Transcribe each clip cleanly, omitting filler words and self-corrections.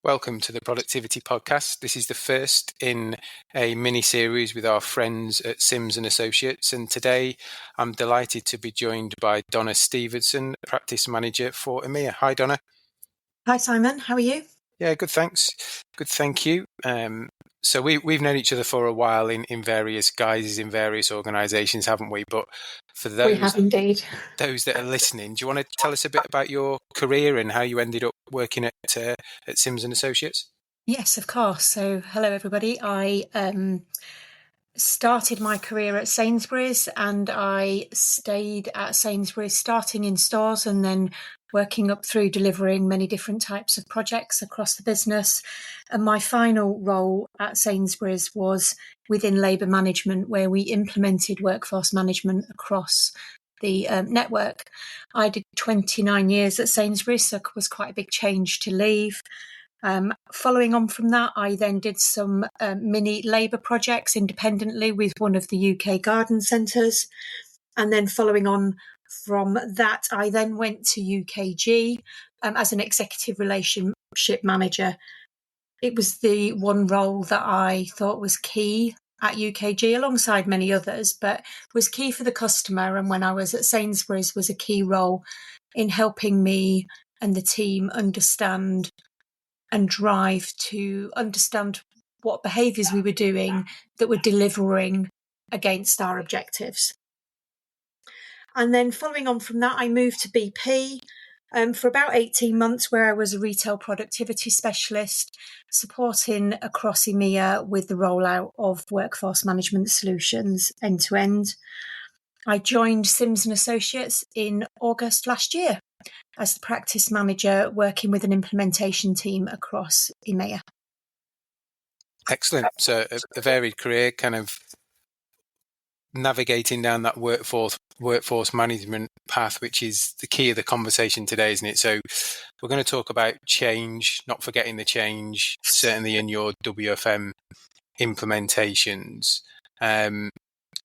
Welcome to the Productivity Podcast. This is the first in a mini-series with our friends at Sims & Associates, and today I'm delighted to be joined by Donna Stevenson, Practice Manager for EMEA. Hi, Donna. Hi, Simon. How are you? Yeah, good, thanks. Good, thank you. So we've known each other for a while in various guises, in various organisations, haven't we? But for those, we have indeed. Those that are listening, do you want to tell us a bit about your career and how you ended up working at Sims & Associates? Yes, of course. So, hello, everybody. I started my career at Sainsbury's, and I stayed at Sainsbury's starting in stores and then working up through delivering many different types of projects across the business. And my final role at Sainsbury's was within labour management, where we implemented workforce management across the network. I did 29 years at Sainsbury's, so it was quite a big change to leave. Following on from that, I then did some mini labour projects independently with one of the UK garden centres. And then following on from that, I then went to UKG as an executive relationship manager. It was the one role that I thought was key at UKG, alongside many others, but was key for the customer. And when I was at Sainsbury's, was a key role in helping me and the team understand and drive to understand what behaviours we were doing that were delivering against our objectives. And then following on from that, I moved to BP for about 18 months, where I was a retail productivity specialist, supporting across EMEA with the rollout of workforce management solutions end to end. I joined Sims & Associates in August last year as the practice manager, working with an implementation team across EMEA. Excellent. So a varied career, kind of navigating down that workforce management path, which is the key of the conversation today, isn't it? So we're going to talk about change, not forgetting the change, certainly in your WFM implementations.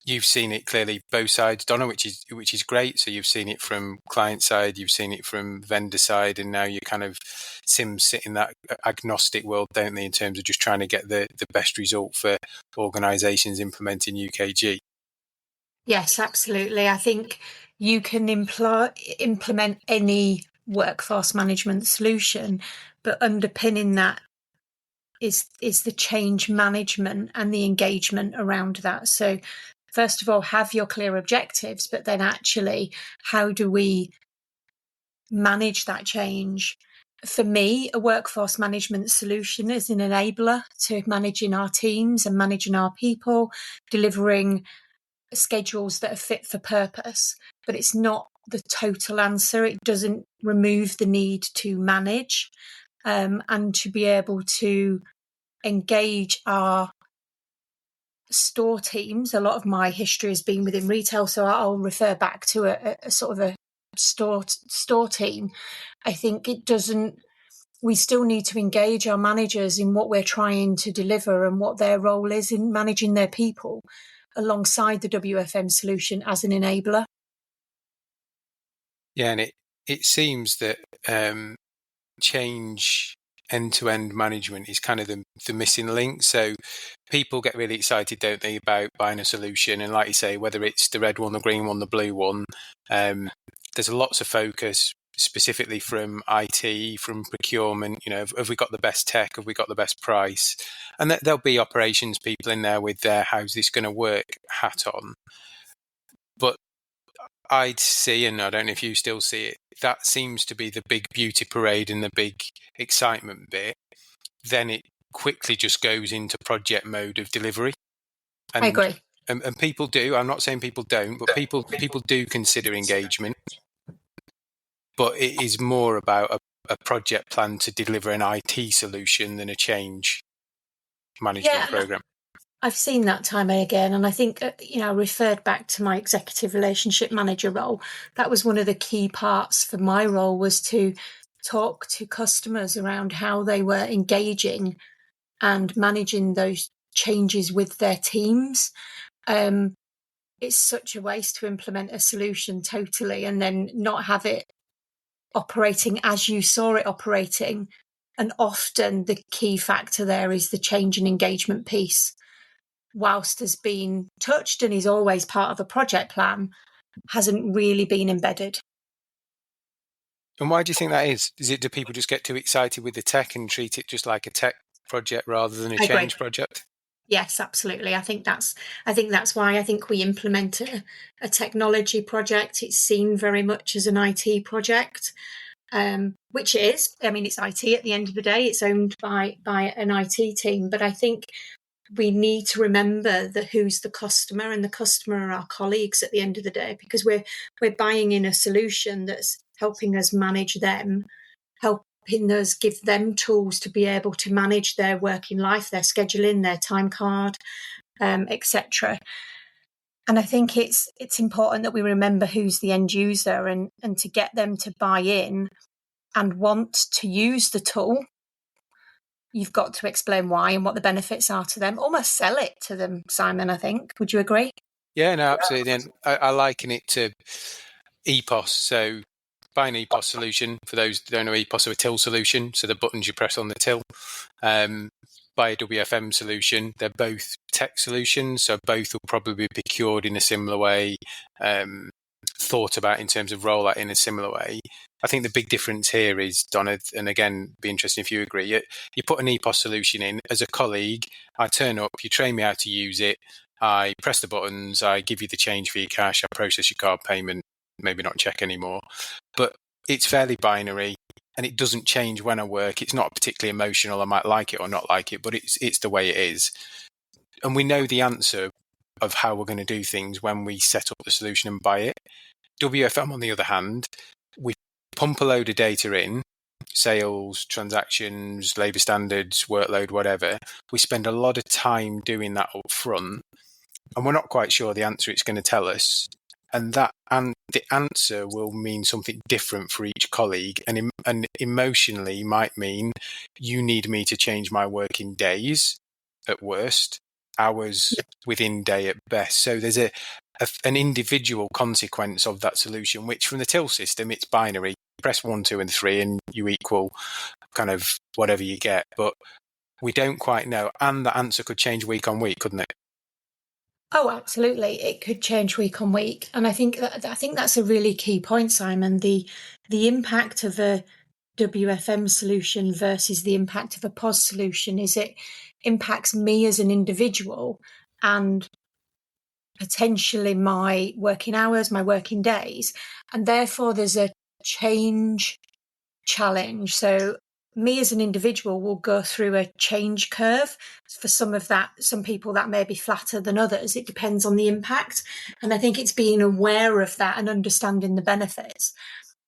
You've seen it clearly both sides, Donna, which is great. So you've seen it from client side, you've seen it from vendor side, and now you kind of Sims sit in that agnostic world, don't they, in terms of just trying to get the best result for organisations implementing UKG. Yes, absolutely. I think you can implement any workforce management solution, but underpinning that is the change management and the engagement around that. So first of all, have your clear objectives, but then actually, how do we manage that change? For me, a workforce management solution is an enabler to managing our teams and managing our people, delivering schedules that are fit for purpose, but it's not the total answer. It doesn't remove the need to manage and to be able to engage our store teams. A lot of my history has been within retail, so I'll refer back to a sort of a store team. I think we still need to engage our managers in what we're trying to deliver and what their role is in managing their people alongside the WFM solution as an enabler. Yeah, and it seems that change end-to-end management is kind of the missing link. So people get really excited, don't they, about buying a solution, and like you say, whether it's the red one, the green one, the blue one, there's lots of focus specifically from IT, from procurement, have we got the best tech, have we got the best price? And there'll be operations people in there with their how's this going to work hat on. But I'd see, and I don't know if you still see it, that seems to be the big beauty parade and the big excitement bit. Then it quickly just goes into project mode of delivery. And, I agree. And people do, I'm not saying people don't, but people do consider engagement. But it is more about a project plan to deliver an IT solution than a change management program. I've seen that time and again, and I think, I referred back to my executive relationship manager role. That was one of the key parts for my role, was to talk to customers around how they were engaging and managing those changes with their teams. It's such a waste to implement a solution totally and then not have it operating as you saw it operating And often the key factor there is the change in engagement piece. Whilst has been touched and is always part of a project plan, hasn't really been embedded. And why do you think that is? Do people just get too excited with the tech and treat it just like a tech project rather than a change project? Yes, absolutely. I think that's why I think we implement a technology project. It's seen very much as an IT project, which is, I mean, it's IT at the end of the day. It's owned by an IT team, but I think we need to remember that who's the customer, and the customer are our colleagues at the end of the day, because we're buying in a solution that's helping us manage them, helping us give them tools to be able to manage their working life, their scheduling, their time card, etc. And I think it's important that we remember who's the end user, and to get them to buy in and want to use the tool. You've got to explain why and what the benefits are to them. Almost sell it to them, Simon, I think. Would you agree? Yeah, no, absolutely. And I liken it to EPOS. So buy an EPOS solution. For those that don't know, EPOS are a till solution. So the buttons you press on the till. Buy a WFM solution. They're both tech solutions. So both will probably be procured in a similar way, thought about in terms of rollout in a similar way. I think the big difference here is, Donna, and again, be interesting if you agree, you put an EPOS solution in as a colleague, I turn up, you train me how to use it, I press the buttons, I give you the change for your cash, I process your card payment, maybe not check anymore. But it's fairly binary and it doesn't change when I work. It's not particularly emotional. I might like it or not like it, but it's the way it is. And we know the answer of how we're going to do things when we set up the solution and buy it. WFM, on the other hand, we pump a load of data in, sales, transactions, labour standards, workload, whatever. We spend a lot of time doing that up front, and we're not quite sure the answer it's going to tell us. And the answer will mean something different for each colleague, and emotionally might mean you need me to change my working days at worst, hours within day at best. So there's an individual consequence of that solution, which from the till system, it's binary. Press 1, 2, and 3, and you equal kind of whatever you get. But we don't quite know. And the answer could change week on week, couldn't it? Oh, absolutely. It could change week on week. And I think that's a really key point, Simon. The impact of a WFM solution versus the impact of a POS solution is it impacts me as an individual and potentially my working hours, my working days. And therefore there's a change challenge. So me as an individual will go through a change curve. For some people that may be flatter than others. It depends on the impact. And I think it's being aware of that and understanding the benefits.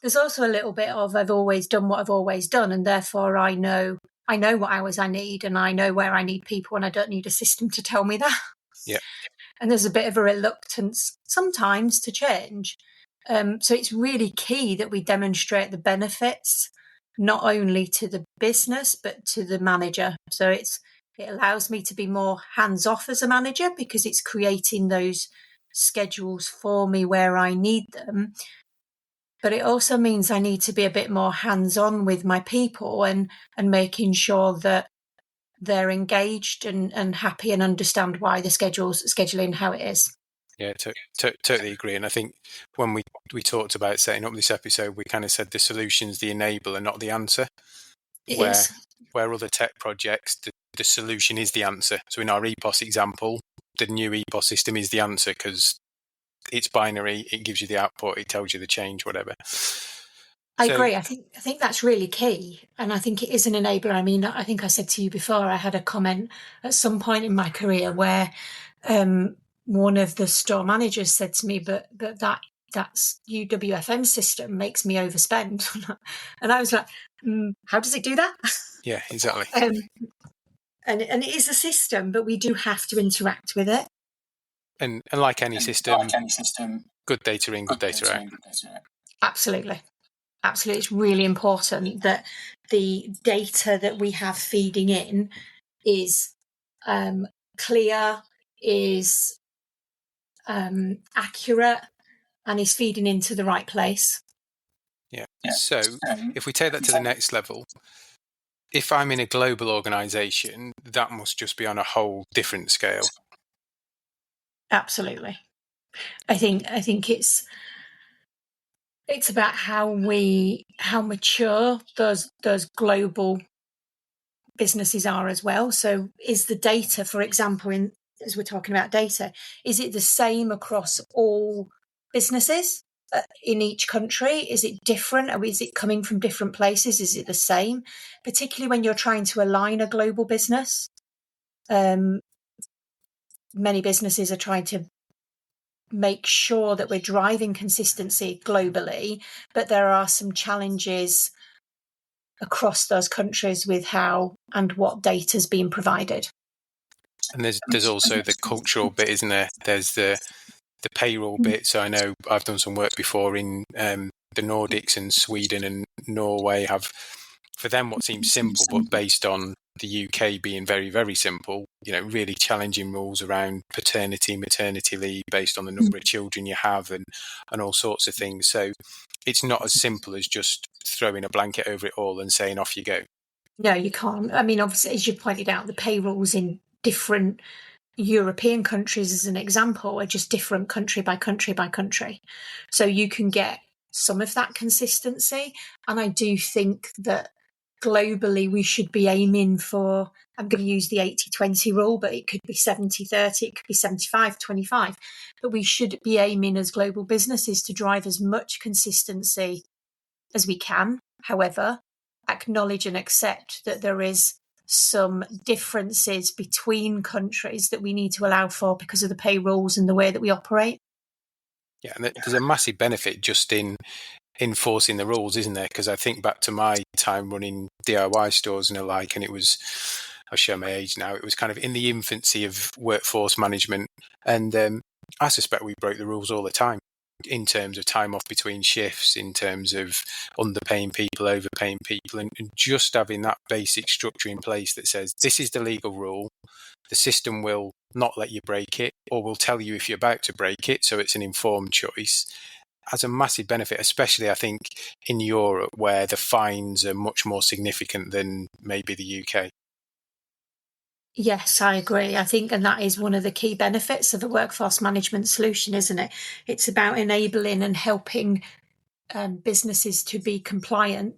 There's also a little bit of I've always done what I've always done, and therefore I know what hours I need, and I know where I need people, and I don't need a system to tell me that. Yeah. And there's a bit of a reluctance sometimes to change. So it's really key that we demonstrate the benefits, not only to the business, but to the manager. So it allows me to be more hands-off as a manager because it's creating those schedules for me where I need them. But it also means I need to be a bit more hands-on with my people and making sure that they're engaged and happy and understand why the scheduling how it is. Yeah, totally agree. And I think when we talked about setting up this episode, we kind of said the solution's the enabler, not the answer. Where other tech projects, the solution is the answer. So in our EPOS example, the new EPOS system is the answer because it's binary. It gives you the output. It tells you the change, whatever. I agree. I think that's really key. And I think it is an enabler. I mean, I think I said to you before, I had a comment at some point in my career where one of the store managers said to me, but that's UWFM system makes me overspend. And I was like, how does it do that? Yeah, exactly. And it is a system, but we do have to interact with it. And like any system, good data in, good data out. Absolutely. Absolutely. It's really important that the data that we have feeding in is clear, is accurate, and is feeding into the right place. Yeah. So if we take that to the next level, if I'm in a global organisation, that must just be on a whole different scale. Absolutely. I think it's about how mature those global businesses are as well. So is the data, for example, as we're talking about data, is it the same across all businesses in each country? Is it different, or is it coming from different places? Is it the same? Particularly when you're trying to align a global business. Many businesses are trying to make sure that we're driving consistency globally, but there are some challenges across those countries with how and what data is being provided. And there's also the cultural bit, isn't there? There's the payroll bit. So I know I've done some work before in the Nordics, and Sweden and Norway have, for them, what seems simple, but based on the UK being very, very simple, really challenging rules around paternity, maternity leave based on the number of children you have and all sorts of things. So it's not as simple as just throwing a blanket over it all and saying off you go. No, you can't. I mean, obviously, as you pointed out, the payrolls in different European countries, as an example, are just different country by country by country. So you can get some of that consistency. And I do think that globally we should be aiming for, I'm going to use the 80-20 rule, but it could be 70-30, it could be 75-25. But we should be aiming as global businesses to drive as much consistency as we can. However, acknowledge and accept that there is some differences between countries that we need to allow for because of the pay rules and the way that we operate. Yeah, and there's a massive benefit just in enforcing the rules, isn't there? Because I think back to my time running DIY stores and the like, and it was, I'll show my age now, it was kind of in the infancy of workforce management. And I suspect we broke the rules all the time in terms of time off between shifts, in terms of underpaying people, overpaying people, and just having that basic structure in place that says this is the legal rule. The system will not let you break it, or will tell you if you're about to break it. So it's an informed choice. Has a massive benefit, especially I think in Europe, where the fines are much more significant than maybe the UK. Yes, I agree. I think, and that is one of the key benefits of the workforce management solution, isn't it? It's about enabling and helping businesses to be compliant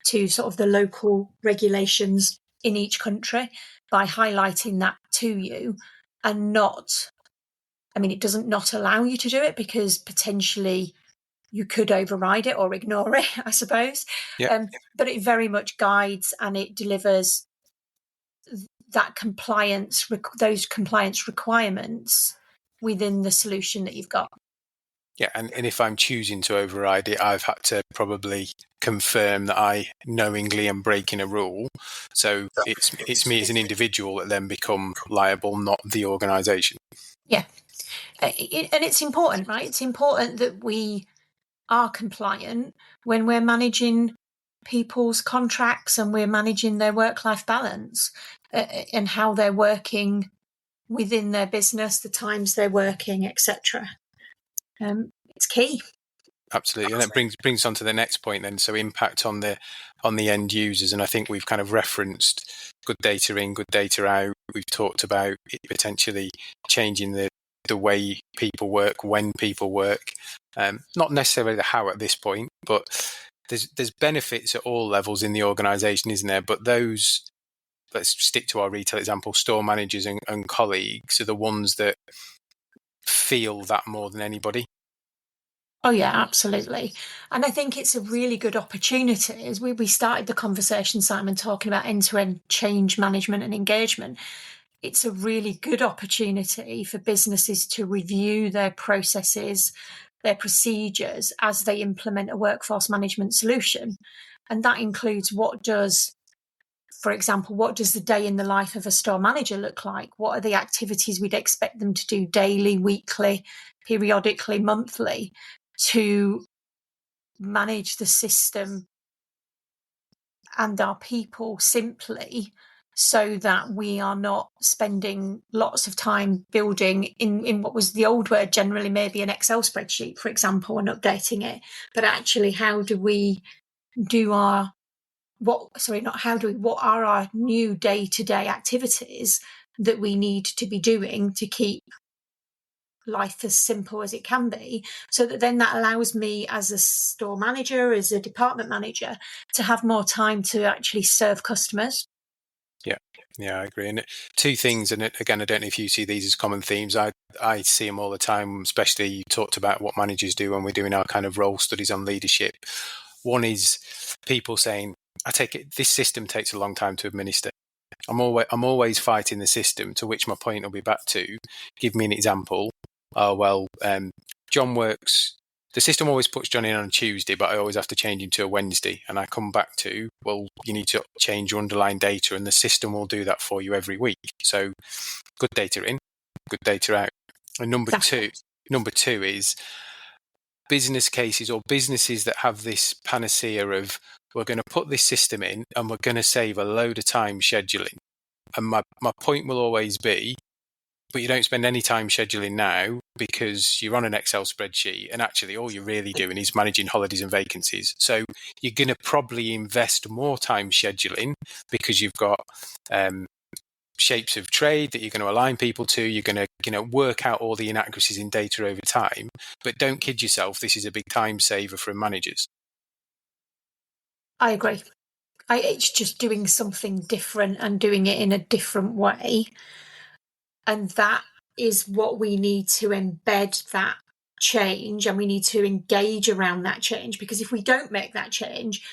to sort of the local regulations in each country by highlighting that to you, and not, I mean, it doesn't not allow you to do it because potentially you could override it or ignore it, I suppose. Yeah. But it very much guides and it delivers that compliance, those compliance requirements within the solution that you've got. Yeah, and if I'm choosing to override it, I've had to probably confirm that I knowingly am breaking a rule. So it's me as an individual that then become liable, not the organisation. Yeah. And it's important, right? It's important that we are compliant when we're managing people's contracts and we're managing their work-life balance and how they're working within their business, the times they're working, etc. It's key. Absolutely, and that brings us on to the next point then. So impact on the end users, and I think we've kind of referenced good data in, good data out. We've talked about it potentially changing the way people work, when people work. Not necessarily the how at this point, but there's benefits at all levels in the organisation, isn't there? But those, let's stick to our retail example, store managers and colleagues are the ones that feel that more than anybody. Oh yeah, absolutely. And I think it's a really good opportunity. As we started the conversation, Simon, talking about end-to-end change management and engagement, it's a really good opportunity for businesses to review their processes, their procedures as they implement a workforce management solution. And that includes for example, what does the day in the life of a store manager look like? What are the activities we'd expect them to do daily, weekly, periodically, monthly, to manage the system and our people simply, so that we are not spending lots of time building in what was the old word, generally maybe an Excel spreadsheet, for example, and updating it. But actually, how do we do our what are our new day-to-day activities that we need to be doing to keep life as simple as it can be, so that then that allows me as a store manager, as a department manager, to have more time to actually serve customers. Yeah, I agree. And two things, and again, I don't know if you see these as common themes. I see them all the time, especially you talked about what managers do when we're doing our kind of role studies on leadership. One is people saying, I take it, this system takes a long time to administer. I'm always fighting the system, to which my point will be back to, give me an example. John works, the system always puts John in on a Tuesday, but I always have to change him to a Wednesday. And I come back to, well, you need to change your underlying data, and the system will do that for you every week. So good data in, good data out. And number two is business cases or businesses that have this panacea of, we're going to put this system in and we're going to save a load of time scheduling. And my point will always be, but you don't spend any time scheduling now because you're on an Excel spreadsheet, and actually all you're really doing is managing holidays and vacancies. So you're going to probably invest more time scheduling because you've got shapes of trade that you're going to align people to. You're going to work out all the inaccuracies in data over time. But don't kid yourself, this is a big time saver for managers. I agree. It's just doing something different and doing it in a different way. And that is what we need to embed that change, and we need to engage around that change, because if we don't make that change,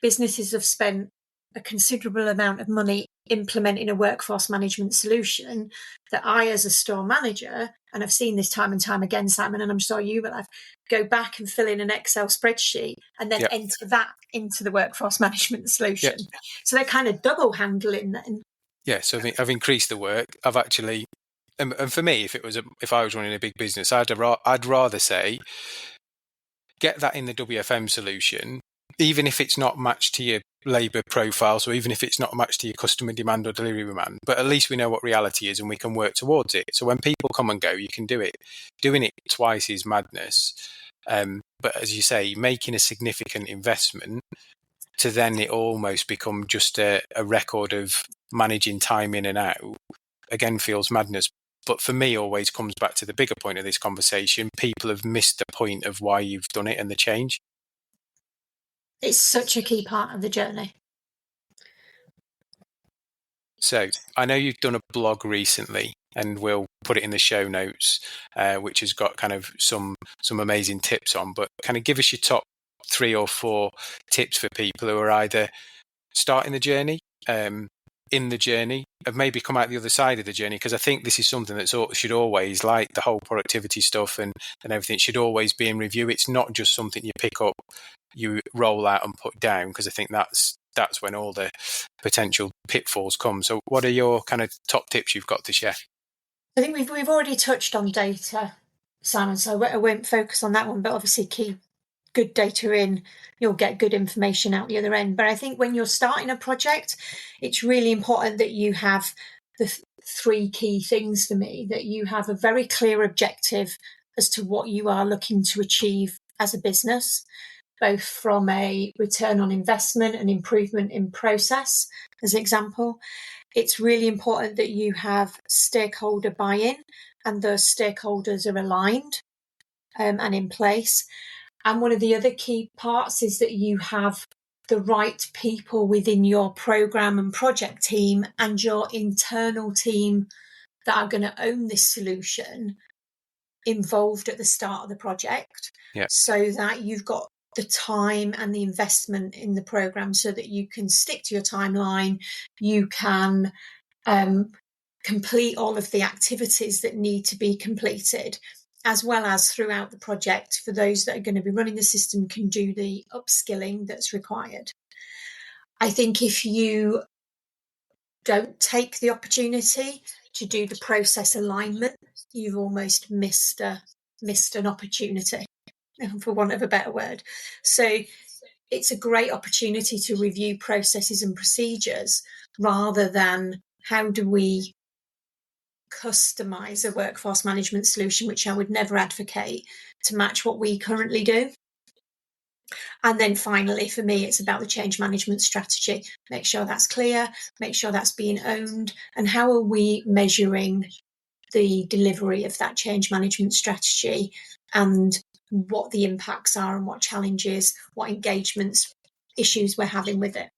businesses have spent a considerable amount of money implementing a workforce management solution that I, as a store manager, and I've seen this time and time again, Simon, and I'm sure you will have, go back and fill in an Excel spreadsheet and then enter that into the workforce management solution. So they're kind of double handling then. Yeah, so I've increased the work. I've actually, and for me, if I was running a big business, I'd rather say, get that in the WFM solution, even if it's not matched to your labour profile, so even if it's not matched to your customer demand or delivery demand, but at least we know what reality is and we can work towards it. So when people come and go, you can do it. Doing it twice is madness. But as you say, making a significant investment to then it almost become just a record of managing time in and out, again, feels madness. But for me, always comes back to the bigger point of this conversation. People have missed the point of why you've done it and the change. It's such a key part of the journey. So I know you've done a blog recently, and we'll put it in the show notes, which has got kind of some amazing tips on. But kind of give us your top 3 or 4 tips for people who are either starting the journey, in the journey, have maybe come out the other side of the journey, because I think this is something that should always, like the whole productivity stuff and everything, should always be in review. It's not just something you pick up, you roll out and put down, because I think that's when all the potential pitfalls come. So what are your kind of top tips you've got to share? I think we've already touched on data, Simon, so I won't focus on that one, but obviously keep good data in, you'll get good information out the other end. But I think when you're starting a project, it's really important that you have the 3 key things for me, that you have a very clear objective as to what you are looking to achieve as a business, both from a return on investment and improvement in process, as an example. It's really important that you have stakeholder buy-in and those stakeholders are aligned and in place. And one of the other key parts is that you have the right people within your program and project team and your internal team that are going to own this solution involved at the start of the project, so that you've got the time and the investment in the program so that you can stick to your timeline, you can complete all of the activities that need to be completed, as well as throughout the project, for those that are going to be running the system, can do the upskilling that's required. I think if you don't take the opportunity to do the process alignment, you've almost missed an opportunity, for want of a better word. So it's a great opportunity to review processes and procedures, rather than how do we customize a workforce management solution, which I would never advocate, to match what we currently do. And then finally, for me, it's about the change management strategy. Make sure that's clear, make sure that's being owned, and how are we measuring the delivery of that change management strategy, and what the impacts are and what challenges, what engagements, issues we're having with it,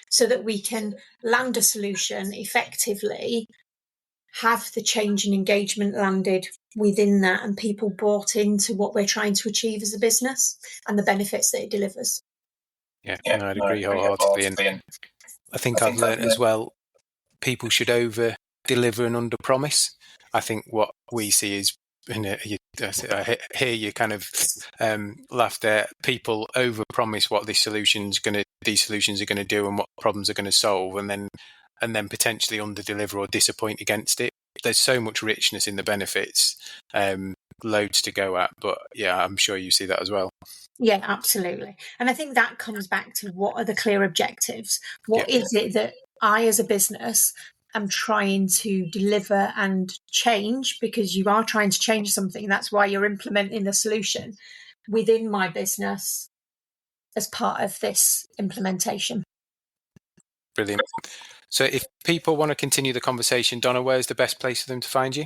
so that we can land a solution effectively, have the change and engagement landed within that, and people bought into what we're trying to achieve as a business and the benefits that it delivers. Yeah, no, I'd agree wholeheartedly. And I think I've learned as well, people should over deliver and under promise. I think what we see is, I hear you kind of laugh there. People over promise what these solutions are going to do and what problems are going to solve, and then potentially under deliver or disappoint against it. There's so much richness in the benefits, loads to go at. But yeah, I'm sure you see that as well. Yeah, absolutely. And I think that comes back to, what are the clear objectives? What is it that I, as a business, am trying to deliver and change? Because you are trying to change something. That's why you're implementing the solution within my business as part of this implementation. Brilliant. So if people want to continue the conversation, Donna, where's the best place for them to find you?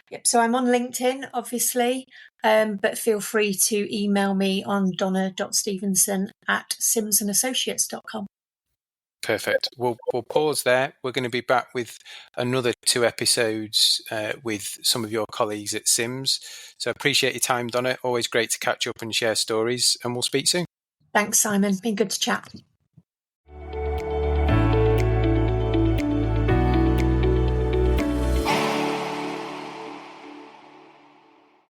Yep. So I'm on LinkedIn, obviously, but feel free to email me on donna.stevenson@simsandassociates.com. Perfect. We'll pause there. We're going to be back with another 2 episodes with some of your colleagues at Sims. So appreciate your time, Donna. Always great to catch up and share stories, and we'll speak soon. Thanks, Simon. Been good to chat.